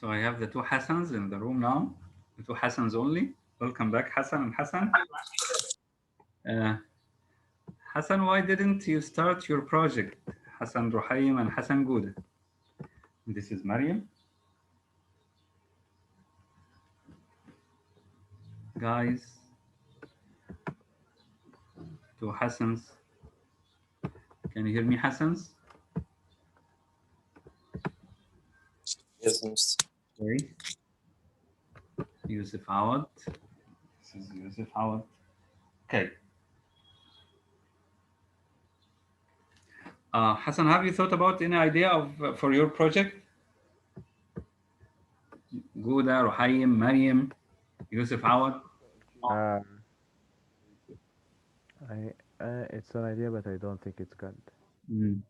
So I have the two Hassans in the room now, the two Hassans only. Welcome back, Hassan and Hassan. Uh, Hassan, why didn't you start your project? Hassan Ruhaim and Hassan Gouda. This is Mariam. Guys, two Hassans. Can you hear me, Hassans? Yes, Mr. Okay. Yusuf Awad. This is Yusuf Awad. Okay. Hassan, have you thought about any idea of for your project? Gouda, Ruhaim, Mariam, Yusuf Awad. Um, it's an idea, but I don't think it's good. Mm.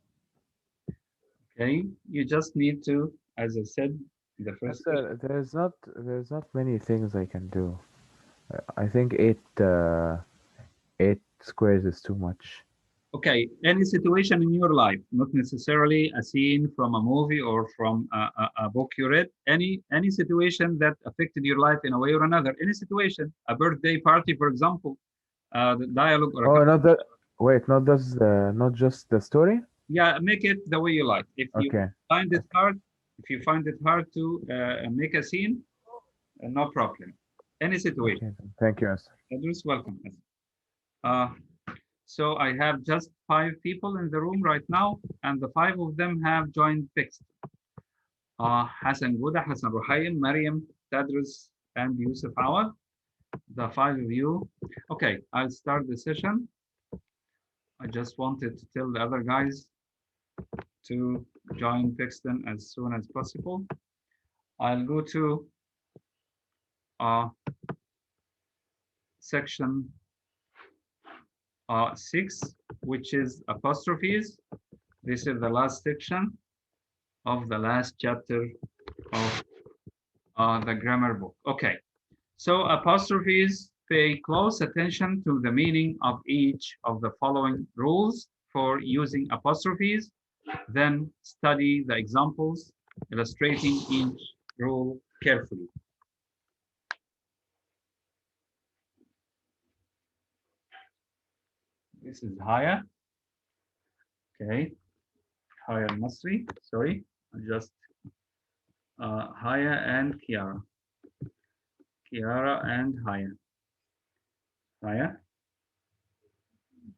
Okay, you just need to, as I said, the first. Sir, there's not many things I can do. I think eight squares is too much. Okay, any situation in your life, not necessarily a scene from a movie or from a book you read, any situation that affected your life in a way or another, any situation, a birthday party, for example, the dialogue or a Oh, not that. Wait, not just the story. yeah, make it the way you like. If you Okay. find it hard, if you find it hard to make a scene, no problem. Any situation. Okay. Thank you, sir. Idris, welcome. Uh, so I have just 5 people in the room right now, and the 5 of them have joined PIXT. Hassan Gouda, Hassan Ruhaim, Mariam, Tadrus, and Yusuf Awad. The 5 of you. Okay, I'll start the session. I just wanted to tell the other guys to join Pixton as soon as possible. I'll go to section 6, which is apostrophes. This is the last section of the last chapter of the grammar book. Okay, so apostrophes, pay close attention to the meaning of each of the following rules for using apostrophes. Then study the examples illustrating each rule carefully. This is Haya. Okay, Haya al-Masri. Sorry, just Haya and Kiara. Kiara and Haya. Haya.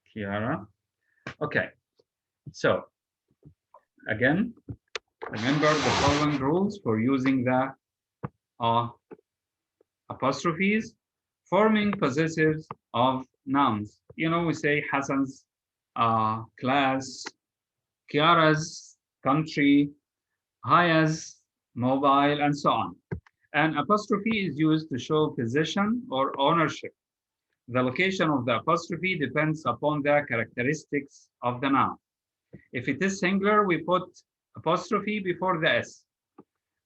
Kiara. Okay, so again, remember the following rules for using the apostrophes, forming possessives of nouns. You know, we say Hassan's class, Kiara's country, Haya's mobile, and so on. An apostrophe is used to show possession or ownership. The location of the apostrophe depends upon the characteristics of the noun. If it is singular, we put apostrophe before the S.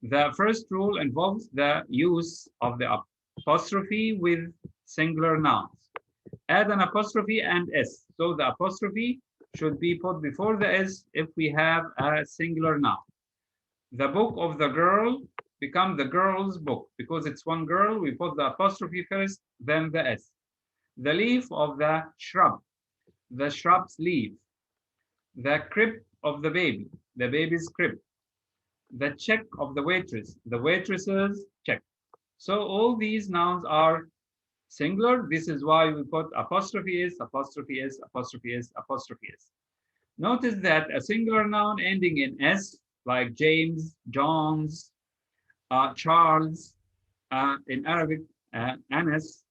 The first rule involves the use of the apostrophe with singular nouns. Add an apostrophe and S. So the apostrophe should be put before the S if we have a singular noun. The book of the girl becomes the girl's book. Because it's one girl, we put the apostrophe first, then the S. The leaf of the shrub's leaf. The crib of the baby's crib. The check of the waitress's check. So all these nouns are singular. This is why we put apostrophe is, apostrophe is, apostrophe is, apostrophe is. Notice that a singular noun ending in S, like James, John's, Charles, in Arabic, Anas,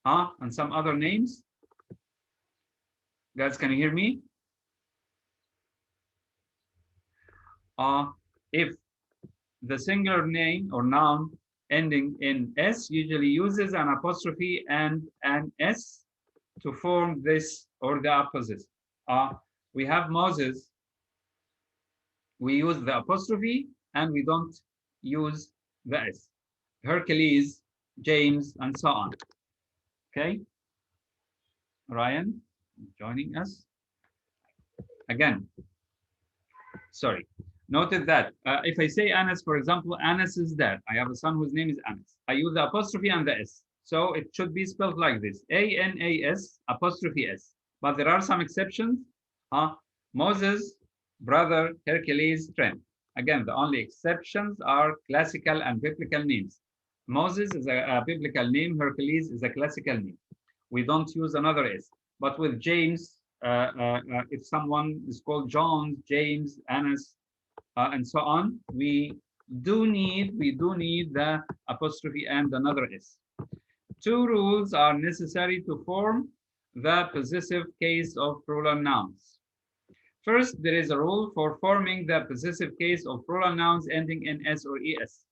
and some other names. Guys, can you hear me? If the singular name or noun ending in S usually uses an apostrophe and an S to form this or the opposite. We have Moses, we use the apostrophe and we don't use the S. Hercules, James, and so on. Okay? Ryan joining us. Again, sorry. Noted that if I say Anas, for example, Anas is dad. I have a son whose name is Anas. I use the apostrophe and the S. So it should be spelled like this: A-N-A-S apostrophe S. But there are some exceptions. Moses, brother, Hercules, friend. Again, the only exceptions are classical and biblical names. Moses is a biblical name. Hercules is a classical name. We don't use another S. But with James, if someone is called John, James, Anas, and so on, we do need the apostrophe and another S. Two rules are necessary to form the possessive case of plural nouns. First, there is a rule for forming the possessive case of plural nouns ending in S or ES.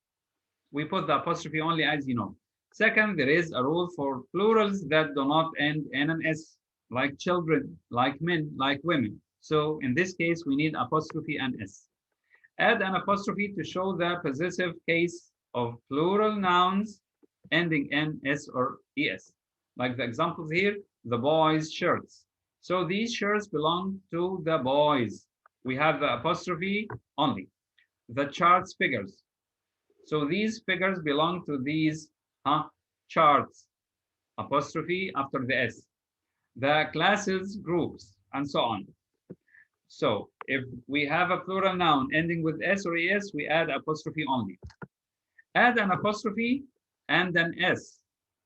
We put the apostrophe only, as you know. Second, there is a rule for plurals that do not end in an S, like children, like men, like women. So in this case, we need apostrophe and S. Add an apostrophe to show the possessive case of plural nouns ending in S or ES. Like the examples here, the boys' shirts. So these shirts belong to the boys. We have the apostrophe only. The charts figures. So these figures belong to these charts. Apostrophe after the S. The classes, groups, and so on. So if we have a plural noun ending with S or ES, we add apostrophe only. Add an apostrophe and an S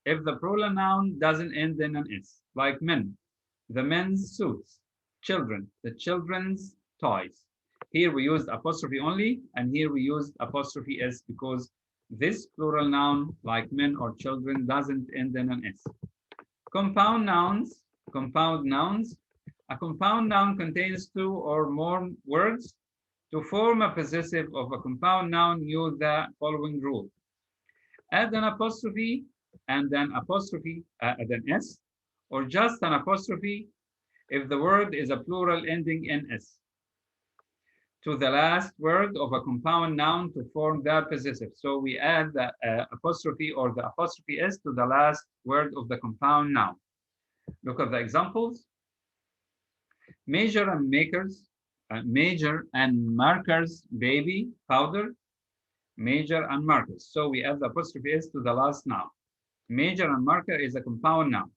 if the plural noun doesn't end in an S, like men, the men's suits, children, the children's toys. Here we used apostrophe only, and here we used apostrophe S because this plural noun, like men or children, doesn't end in an S. Compound nouns. A compound noun contains two or more words. To form a possessive of a compound noun, use the following rule. Add an apostrophe and an apostrophe, add an S, or just an apostrophe if the word is a plural ending in S to the last word of a compound noun to form the possessive. So we add the apostrophe or the apostrophe S to the last word of the compound noun. Look at the examples. Major and markers, baby, powder, major and markers. So we add the apostrophe S to the last noun. Major and marker is a compound noun.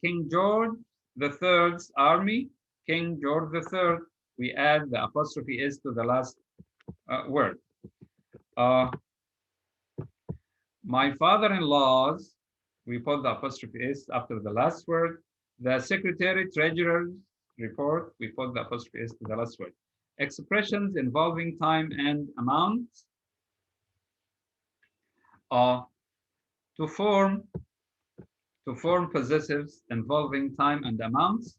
King George III's army, King George III, we add the apostrophe S to the last word. My father-in-law's, we put the apostrophe S after the last word. The secretary treasurer's report, we put the apostrophe S to the last word. Expressions involving time and amount. To form possessives involving time and amounts,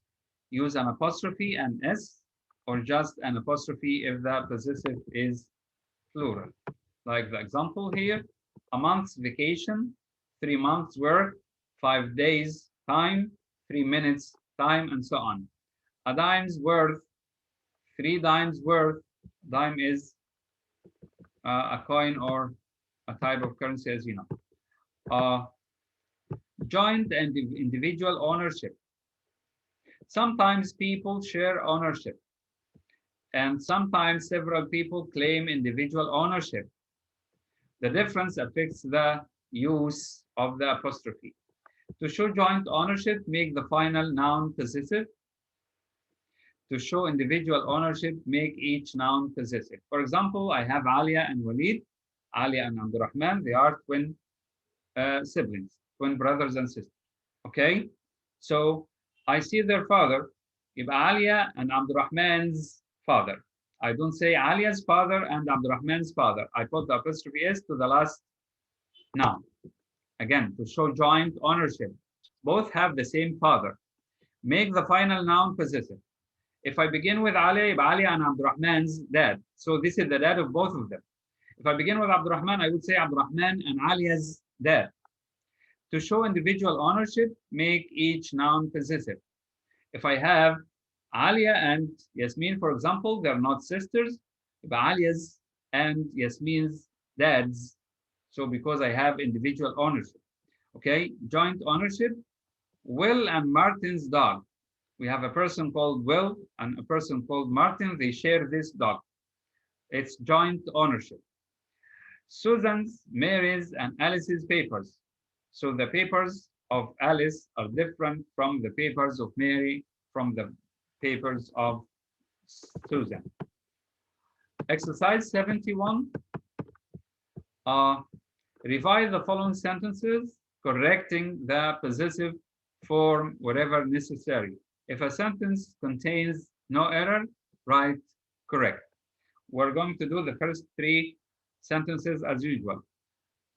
use an apostrophe and S, or just an apostrophe if the possessive is plural. Like the example here, a month's vacation, 3 months work, 5 days time, 3 minutes time, and so on. A dime's worth, 3 dimes worth. Dime is a coin or a type of currency, as you know. Joint and individual ownership. Sometimes people share ownership, and sometimes several people claim individual ownership. The difference affects the use of the apostrophe. To show joint ownership, make the final noun possessive. To show individual ownership, make each noun possessive. For example, I have Alia and Walid. Alia and Abdurrahman, they are twin siblings, twin brothers and sisters. Okay, so I see their father. If Alia and Abdurrahman's father, I don't say Alia's father and Abdurrahman's father. I put the apostrophe S to the last noun. Again, to show joint ownership. Both have the same father. Make the final noun possessive. If I begin with Ali, Ali and Abdurrahman's dad. So this is the dad of both of them. If I begin with Abdurrahman, I would say Abdurrahman and Alia's dad. To show individual ownership, make each noun possessive. If I have Alia and Yasmin, for example, they're not sisters. If Alia's and Yasmin's dads, so because I have individual ownership. Okay, joint ownership, Will and Martin's dog. We have a person called Will and a person called Martin. They share this dog. It's joint ownership. Susan's, Mary's, and Alice's papers. So the papers of Alice are different from the papers of Mary, from the papers of Susan. Exercise 71. Revise the following sentences, correcting the possessive form wherever necessary. If a sentence contains no error, write correct. We're going to do the first three sentences as usual.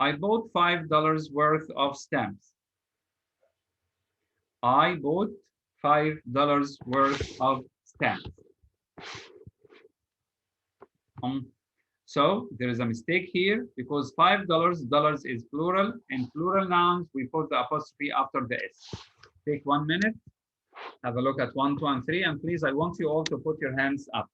I bought $5 worth of stamps. I bought $5 worth of stamps. So there is a mistake here because $5, dollars is plural. In plural nouns, we put the apostrophe after the S. Take 1 minute, have a look at 1, 2, and 3, and please, I want you all to put your hands up.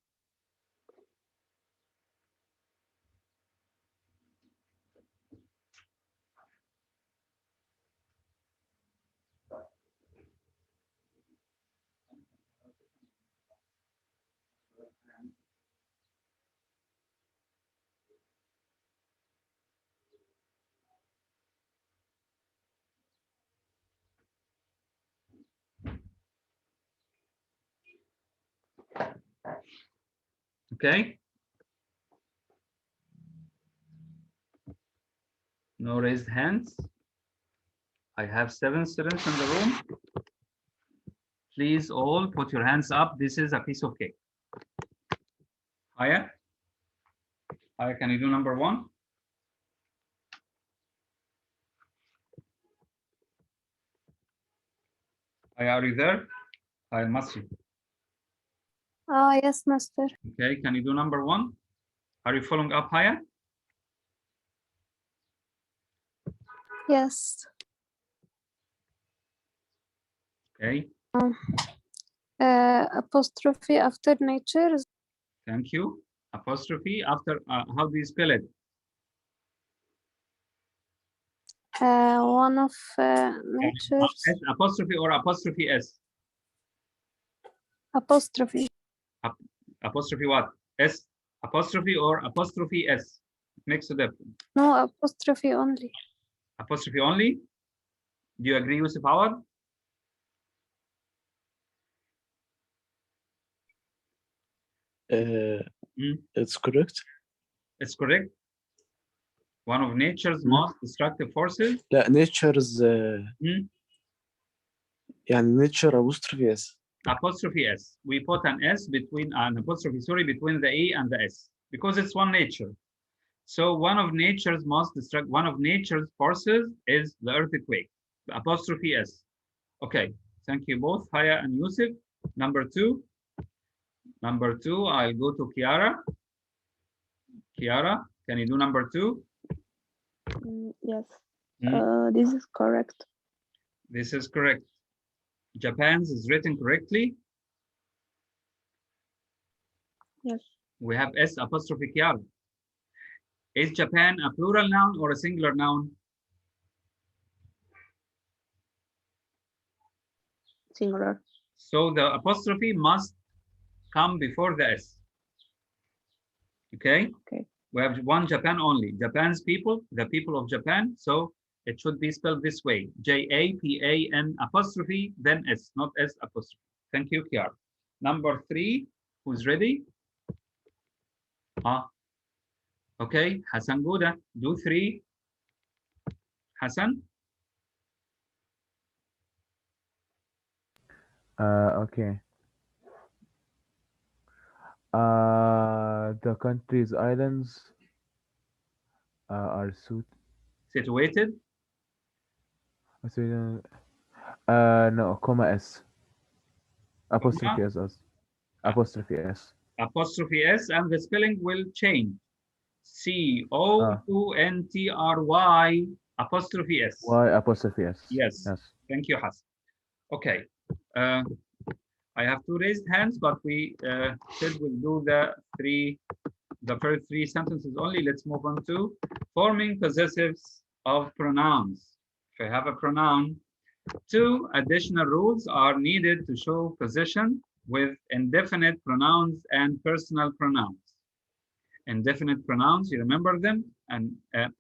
Okay. No raised hands. I have 7 students in the room. Please all put your hands up. This is a piece of cake. Aya? Aya, can you do number 1? Aya, are you there? I must you. Yes, master. Okay, can you do number 1? Are you following up, Aya? Yes. Okay, Apostrophe after nature. thank you. Apostrophe after, how do you spell it? One of natures. S apostrophe or apostrophe S? Apostrophe. Apostrophe what? S apostrophe or apostrophe S? It makes a difference. No, apostrophe only. Apostrophe only? Do you agree, Yusuf Awad? It's correct. It's correct. One of nature's most destructive forces. لا nature's يعني nature apostrophe S. Apostrophe S. We put an S between an apostrophe, sorry, between the A and the S because it's one nature. So one of nature's forces is the earthquake. The apostrophe S. Okay. Thank you both, Haya and Yusuf. Number 2. Number 2, I'll go to Kiara. Kiara, can you do number 2? Yes. This is correct. This is correct. Japan's is written correctly. Yes. We have S apostrophe Kiara. Is Japan a plural noun or a singular noun? Singular. So the apostrophe must come before the S. Okay? Okay. We have one Japan only. Japan's people, the people of Japan. So it should be spelled this way. Japan apostrophe, then S, not S apostrophe. Thank you, Kiara. Number 3, who's ready? Okay, Hassan Gouda, do 3. Hassan? Okay. The country's islands are Situated? no, comma S. Apostrophe S. Apostrophe S. Apostrophe S, and the spelling will change. C-O-U-N-T-R-Y apostrophe S. Y apostrophe S. Yes. Thank you, Hassan. Okay. I have 2 raised hands, but we said we'll do the first 3 sentences only. Let's move on to forming possessives of pronouns. If I have a pronoun, 2 additional rules are needed to show possession with indefinite pronouns and personal pronouns. Indefinite pronouns, you remember them, and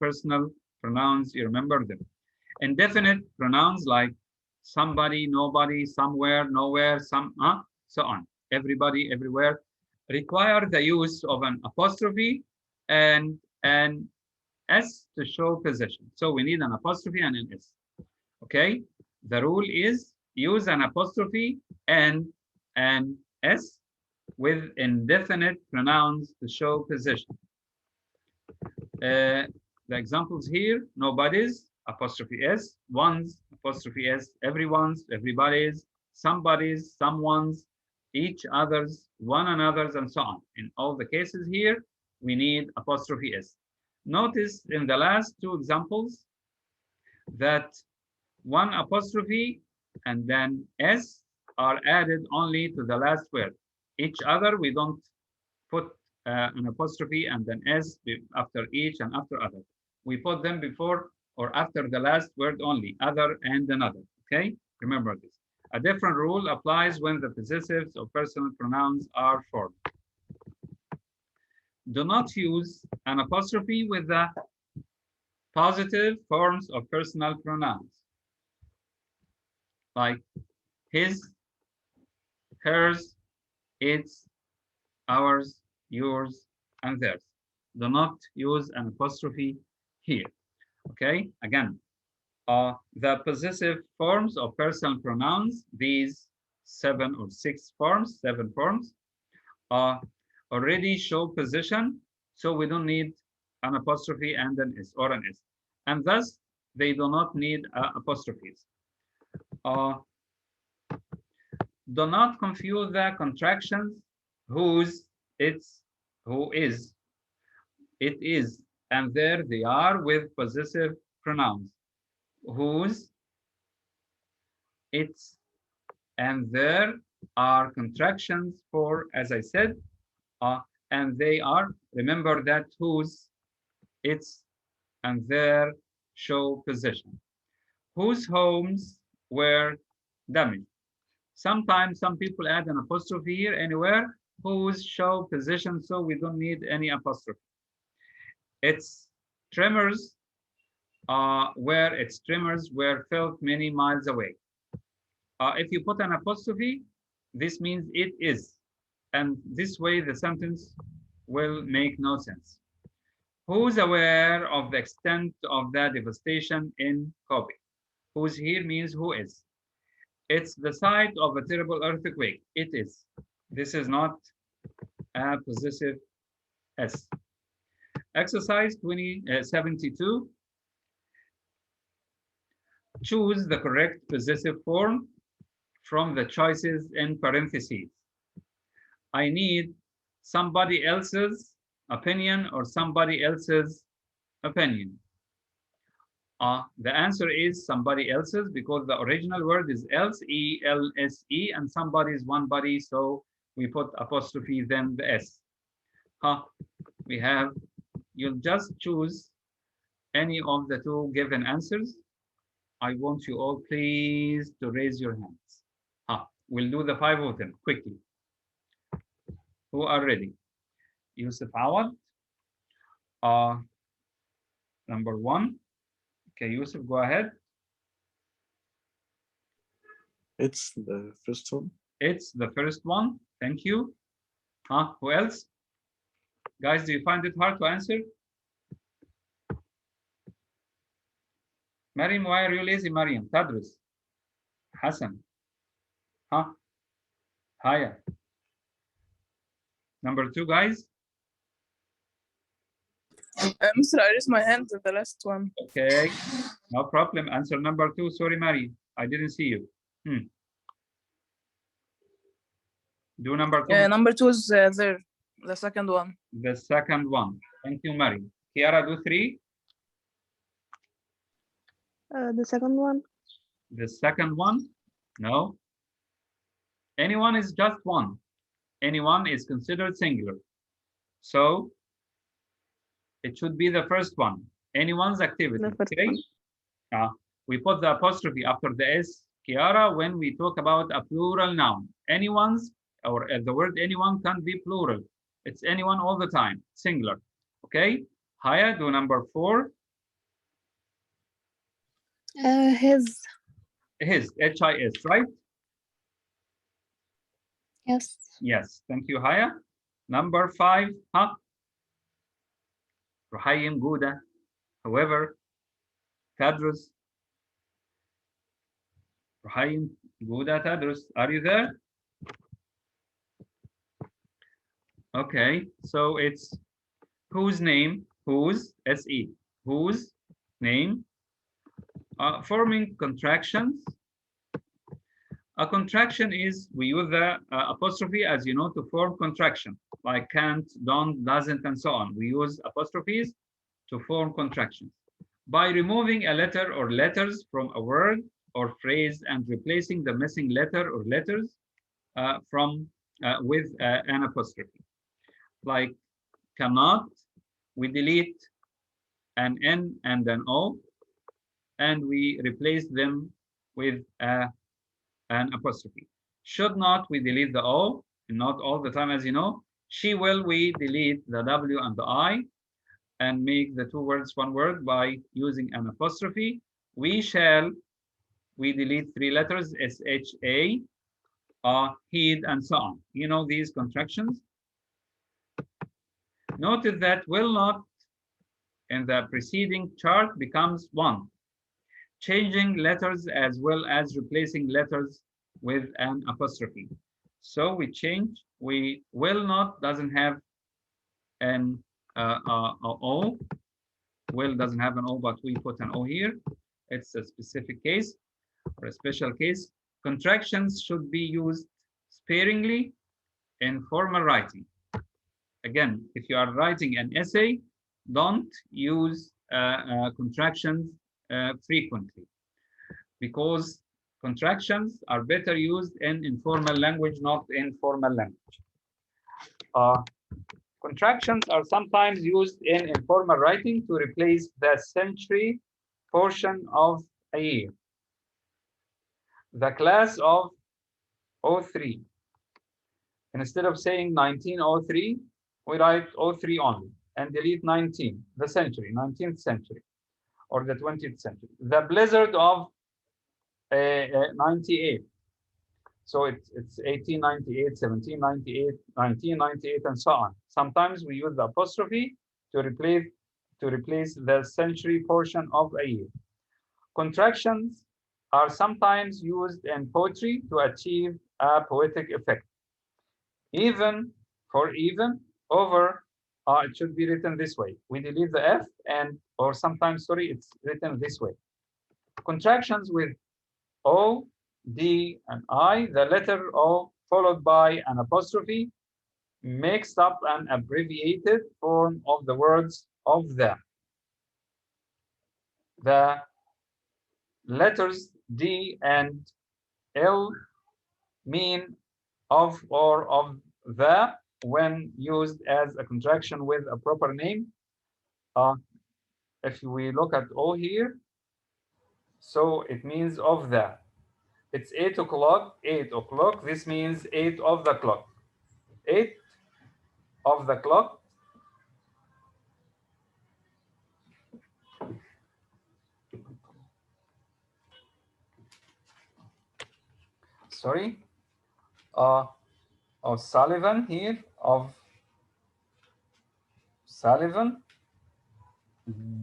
personal pronouns, you remember them. Indefinite pronouns like somebody, nobody, somewhere, nowhere, so on. Everybody, everywhere, require the use of an apostrophe and an S to show position. So we need an apostrophe and an S. Okay? The rule is use an apostrophe and an S with indefinite pronouns to show position. The examples here: nobody's, apostrophe S; one's, apostrophe S; everyone's, everybody's; somebody's, someone's; each other's, one another's, and so on. In all the cases here, we need apostrophe S. Notice in the last two examples that one apostrophe and then S are added only to the last word. Each other, we don't put an apostrophe and then S after each and after other. We put them before or after the last word only, other and another. Okay, remember this. A different rule applies when the possessives of personal pronouns are formed. Do not use an apostrophe with the positive forms of personal pronouns, like his, hers, its, ours, yours, and theirs. Do not use an apostrophe here. Okay, again, the possessive forms of personal pronouns, these 7 or 6 forms, 7 forms, already show position, so we don't need an apostrophe and an S or an S. And thus, they do not need apostrophes. Do not confuse the contractions whose, its, who is, it is, and there they are with possessive pronouns. Whose, its, and there are contractions for, as I said, and they are, remember that whose, its, and their show position. Whose homes were damaged. Sometimes some people add an apostrophe here anywhere, whose show position, so we don't need any apostrophe. Its tremors where its tremors were felt many miles away. If you put an apostrophe, this means it is. And this way the sentence will make no sense. Who's aware of the extent of the devastation in Kobe? Who's here means who is. It's the site of a terrible earthquake. It is. This is not a possessive S. Exercise 72. Choose the correct possessive form from the choices in parentheses. I need somebody else's opinion or somebody else's opinion. The answer is somebody else's because the original word is else, E-L-S-E, and somebody is one body, so we put apostrophe then the S. We have, you'll just choose any of the two given answers. I want you all please to raise your hands. We'll do the 5 of them quickly. Who are ready? Yusuf Awad. Number 1. Okay, Yusuf, go ahead. It's the first one. It's the first one. Thank you. Who else? Guys, do you find it hard to answer? Mariam, why are you lazy, Mariam? Tadrus. Hassan. Haya. Number 2, guys. Mr. I raised my hand to the last one. Okay, no problem. Answer number 2. Sorry, Mary, I didn't see you. Do number 2. Number 2 is there, the second one. The second one. Thank you, Mary. Kiara, do 3. The second one. The second one? No. Anyone is just one. Anyone is considered singular. So it should be the first one. Anyone's activity. The first Okay. one. We put the apostrophe after the S, Kiara, when we talk about a plural noun. Anyone's, or the word anyone can be plural. It's anyone all the time, singular. Okay, Haya, do number 4. His. His, H-I-S, right? Yes. Yes, thank you, Haya. Number 5, huh? رحيم جودة. However, تدرس. رحيم جودة تدرس. Are you there? Okay, so it's whose name, whose, S-E, whose name, forming contractions. A contraction is, we use the apostrophe, as you know, to form contraction, like can't, don't, doesn't, and so on. We use apostrophes to form contractions. By removing a letter or letters from a word or phrase and replacing the missing letter or letters with an apostrophe. Like cannot, we delete an N and an O, and we replace them with an apostrophe. Should not, we delete the O, and not all the time, as you know. She will, we delete the W and the I, and make the 2 words 1 word by using an apostrophe. We shall, we delete 3 letters, S-H-A, heed, and so on. You know these contractions. Notice that will not in the preceding chart becomes 1. Changing letters as well as replacing letters with an apostrophe. So we change, we will not doesn't have an O. Will doesn't have an O, but we put an O here. It's a specific case or a special case. Contractions should be used sparingly in formal writing. Again, if you are writing an essay, don't use contractions frequently, because contractions are better used in informal language, not in formal language. Contractions are sometimes used in informal writing to replace the century portion of a year. The class of 03. Instead of saying 1903, we write 03 only and delete 19, the century, 19th century, or the 20th century. The blizzard of 98. So it's 1898, 1798, 1998, and so on. Sometimes we use the apostrophe to replace the century portion of a year. Contractions are sometimes used in poetry to achieve a poetic effect. Even, for even, over, it should be written this way. We delete the F and, or sometimes, sorry, it's written this way. Contractions with O, D, and I, the letter O followed by an apostrophe makes up an abbreviated form of the words of the. The letters D and L mean of or of the when used as a contraction with a proper name. If we look at O here, so it means of the. It's 8 o'clock, 8 o'clock. This means 8 of the clock. 8 of the clock. Sorry. Of Sullivan here, of Sullivan,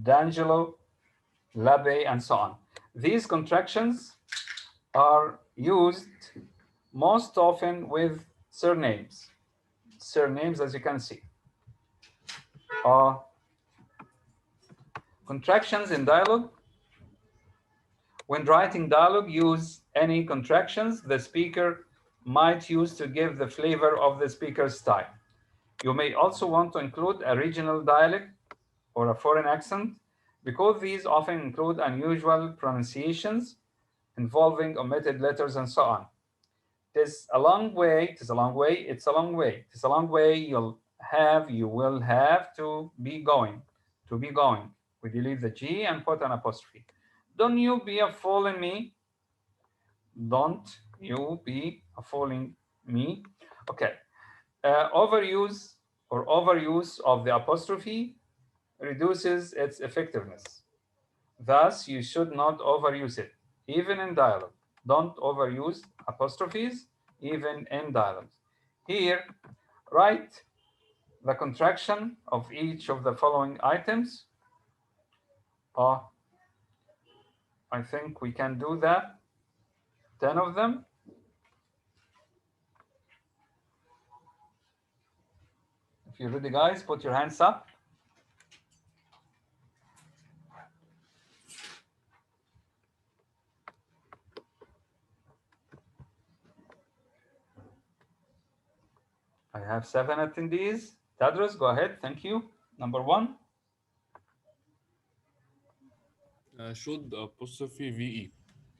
D'Angelo, Labe, and so on. These contractions are used most often with surnames. Surnames, as you can see. Contractions in dialogue. When writing dialogue, use any contractions the speaker might use to give the flavor of the speaker's style. You may also want to include a regional dialect or a foreign accent, because these often include unusual pronunciations involving omitted letters and so on. It's a long way, it's a long way, it's a long way, it's a long way you will have to be going, We delete the G and put an apostrophe. Don't you be a fool in me. Don't you be a fool in me. Okay. Overuse or overuse of the apostrophe reduces its effectiveness. Thus, you should not overuse it, even in dialogue. Don't overuse apostrophes, even in dialogues. Here, write the contraction of each of the following items. I think we can do that. 10 of them. If you're ready, guys, put your hands up. I have 7 attendees. Tadros, go ahead. Thank you. Number 1. Should apostrophe VE.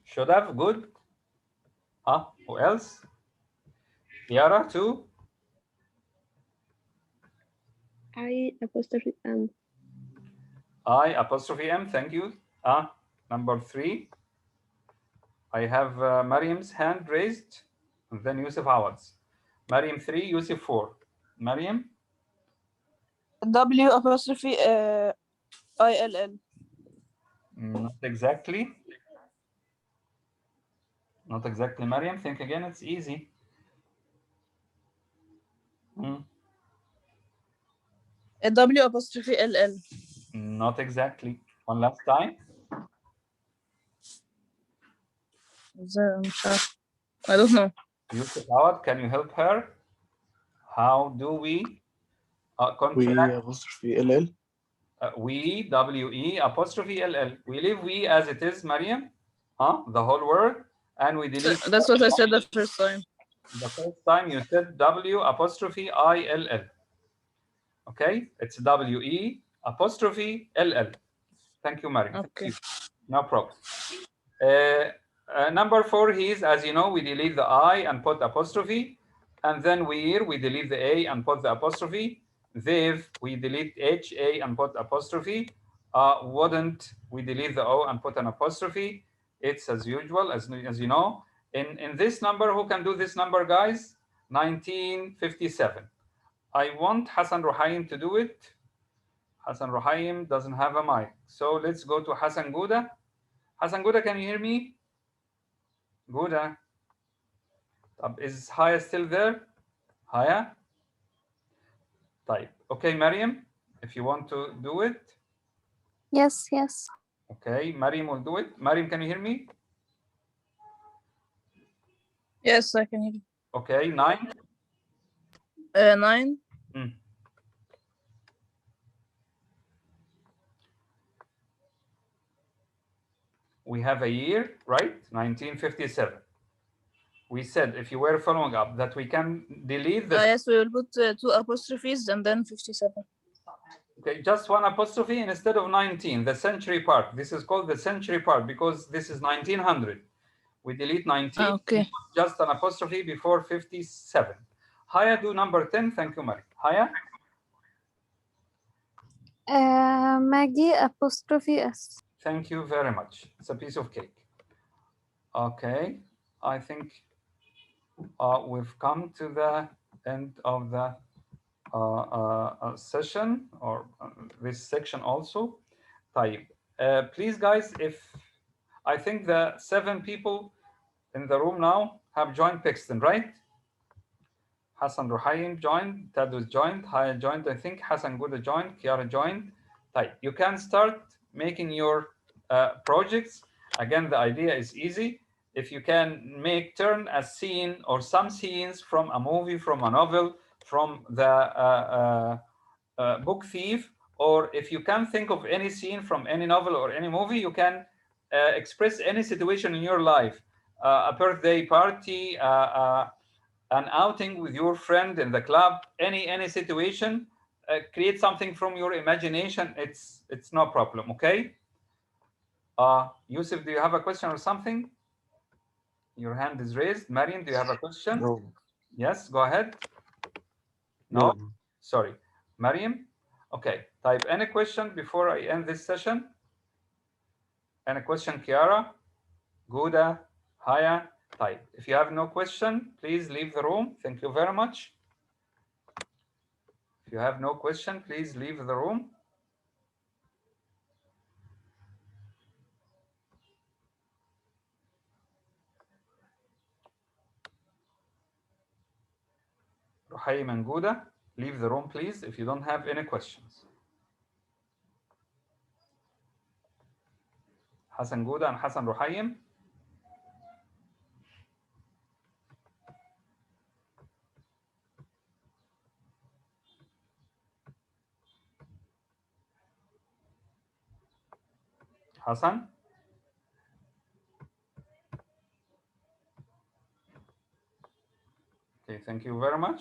Should have. Good. Who else? Yara, 2. I''M. I''M. Thank you. Number 3. I have Mariam's hand raised, and then Yusuf Awad's. Mariam 3, Yusuf 4. Mariam? W''ILL. Not exactly. Not exactly, Mariam. Think again. It's easy. W''LL. Not exactly. One last time. I don't know. Yusuf Awad, can you help her? How do we We contract? apostrophe LL. We, W-E, apostrophe L-L. We leave we as it is, Mariam. The whole word. And we delete. That's what I said the first time. The first time you said W apostrophe I-L-L. Okay, it's W-E apostrophe L-L. Thank you, Mariam. Okay. No problem. Number 4 is, as you know, we delete the I and put apostrophe. And then we delete the A and put the apostrophe. They've, we delete H-A and put apostrophe. Wouldn't, we delete the O and put an apostrophe. It's as usual, as you know. In this number, who can do this number, guys? 1957. I want Hassan Ruhaim to do it. Hassan Ruhaim doesn't have a mic. So let's go to Hassan Gouda. Hassan Gouda, can you hear me? Gouda. Is Haya still there? Haya? Type. Okay, Mariam, if you want to do it. Yes, yes. Okay, Mariam will do it. Mariam, can you hear me? Yes, I can hear you. Okay, 9. 9. We have a year, right? 1957. We said, if you were following up, that we can delete the... Yes, we will put 2 apostrophes and then 57. Okay, just 1 apostrophe instead of 19, the century part. This is called the century part because this is 1900. We delete 19, okay. Just an apostrophe before 57. Haya, do number 10. Thank you, Mari. Haya? Maggie apostrophe S. Thank you very much. It's a piece of cake. Okay, I think we've come to the end of the session, or this section also. Type. Please, guys, if I think the 7 people in the room now have joined PISinter, right? Hassan Ruhaim joined, Tadus joined, Haya joined, I think Hassan Gouda joined, Kiara joined. Type. You can start making your projects. Again, the idea is easy. If you can turn a scene or some scenes from a movie, from a novel, from the Book Thief, or if you can think of any scene from any novel or any movie, you can express any situation in your life, a birthday party, an outing with your friend in the club, any situation, create something from your imagination. It's no problem, okay? Yusuf, do you have a question or something? Your hand is raised. Mariam, do you have a question? No. Yes, go ahead. No? Sorry. Mariam? Okay. Type any question before I end this session. Any question, Kiara? Gouda? Haya? Type. If you have no question, please leave the room. Thank you very much. If you have no question, please leave the room. Ruhayim and Gouda, leave the room, please, if you don't have any questions. Hassan Gouda and Hassan Ruhayim. Hassan? Okay, thank you very much.